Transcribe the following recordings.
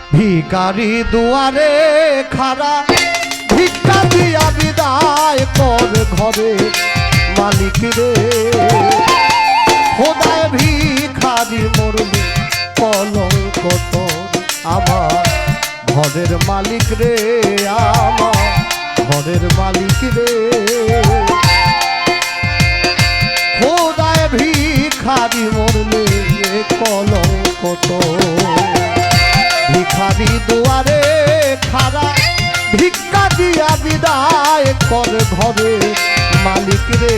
ভিখারি দুয়ারে খাড়া ভিক্ষা দিয়া বিদায় কর ঘরে মালিক রে খোদায় ভিখারি মরলে কলঙ্ক তোর আমার ঘরের মালিক রে আমার ঘরের মালিক রে খোদায় ভিখারি মরলে কলঙ্ক তোর ভিখারি দুয়ারে খাড়া ভিক্ষা দিয়া বিদায় কর ঘরে মালিক রে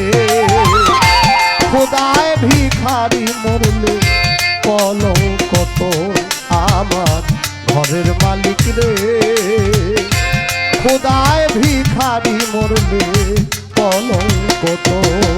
খোদায় ভিখারি মরলে কলঙ্ক তোর আমার ঘরের মালিক রে খোদায় ভিখারি মরলে কলঙ্ক তোর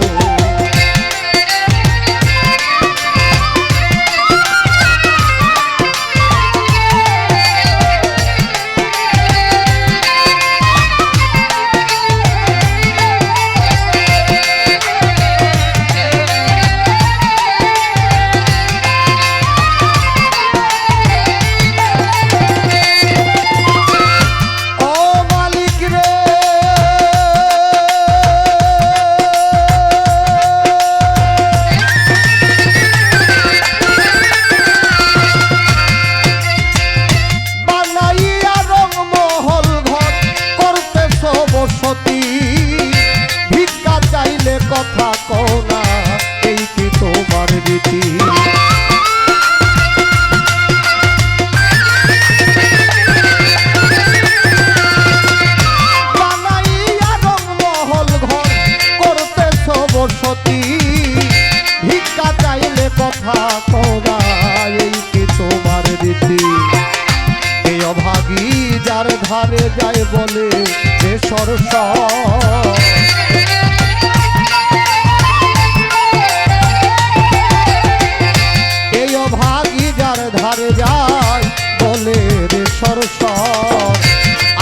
ভিক্ষা চাইলে কথা কও না এই কি তোমার রীতি বানাইয়া রংমহল ঘর করতেছ বসতি ভিক্ষা চাইলে কথা কও না এই কি তোমার রীতি এই অভাগী যার ধারে যায় বলে যে সরস এই অভাগী যার ধারে যায় বলে রে সরস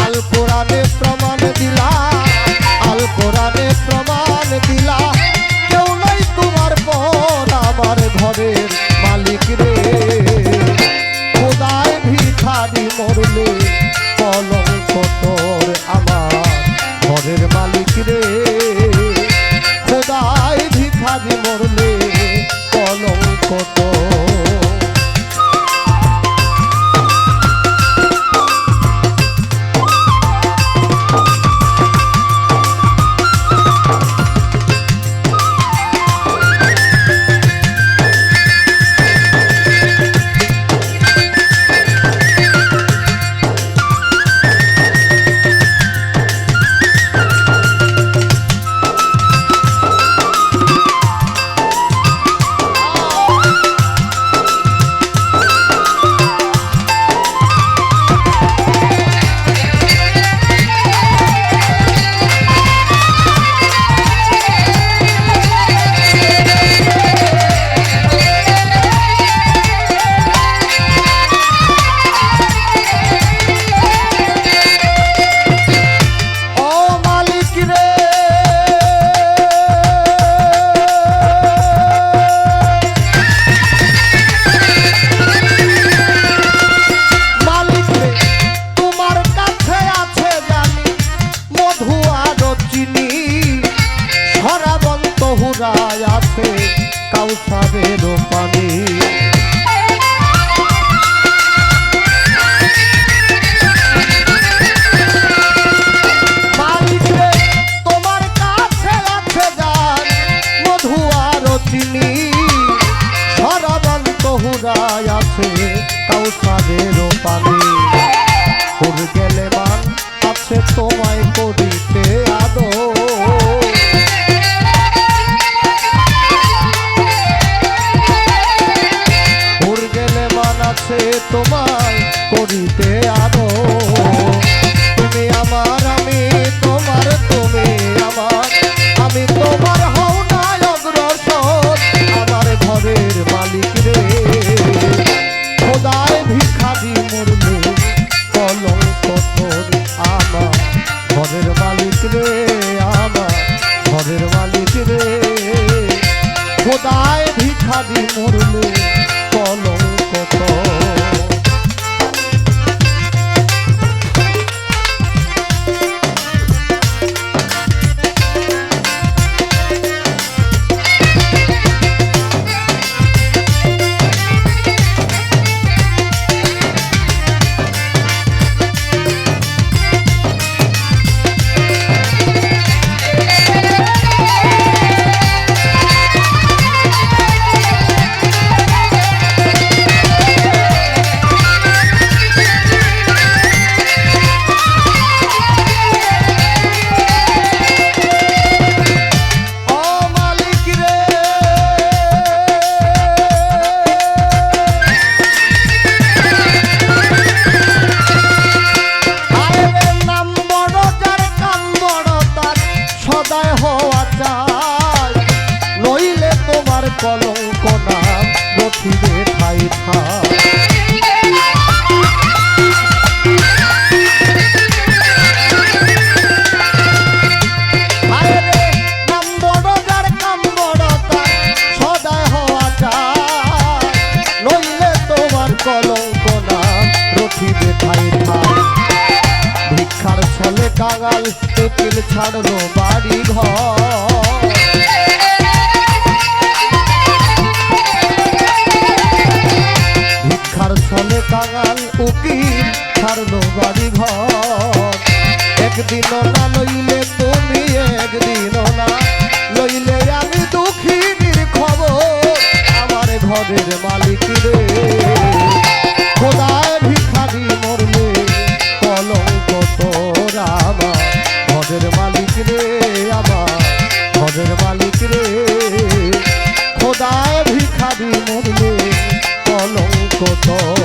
আল কোরআনে প্রমাণ দিলা আল কোরআনে প্রমাণ দিলা কেউ নাই তোমার পর আমার ঘরের মালিক রে খোদায় ভিখারি মরলে কলঙ্ক তোর আমার ঘরের মালিক রে খোদায় ভিখারি মরলে কলঙ্ক তোর আছে কাউসারের পানি মালিক রে তোমার কাছে আছে জান মধু আর চিনি সরাবন্ত হুরায় আছে কাউসারের পানি হুর গেলে মান আছে তোমায় করিতে আদর তোমায় করিতে আদো তুমি আমার আমি তোমার তুমি আমার আমি তোমার হও না অগ্রসর আমার ঘরের মালিক রে খোদায় ভিখারি মরলে কলঙ্ক তোর আমার ঘরের মালিক রে আমার ঘরের মালিক রে খোদায় ভিখারি মরলে কলঙ্ক তোর থাক। কলঙ্ক নাম রখিবে ঠাই ঠাই। ভিক্ষার ছলে কাঙাল উকিল ছাড়লো বাড়ি ঘর। ভিক্ষার ছলে কাঙাল উকিল ছাড়লো বাড়ি ঘর। একদিনও না লইলে তুমি, একদিনও না লইলে আমি দুঃখিনীর খবর। আমার ঘরের মালিক রে খোদায় ভিখারি মরলে কলঙ্ক তোর আমার। ঘরের মালিক রে আমার, ঘরের মালিক রে খোদায় ভিখারি মরলে কলঙ্ক তোর।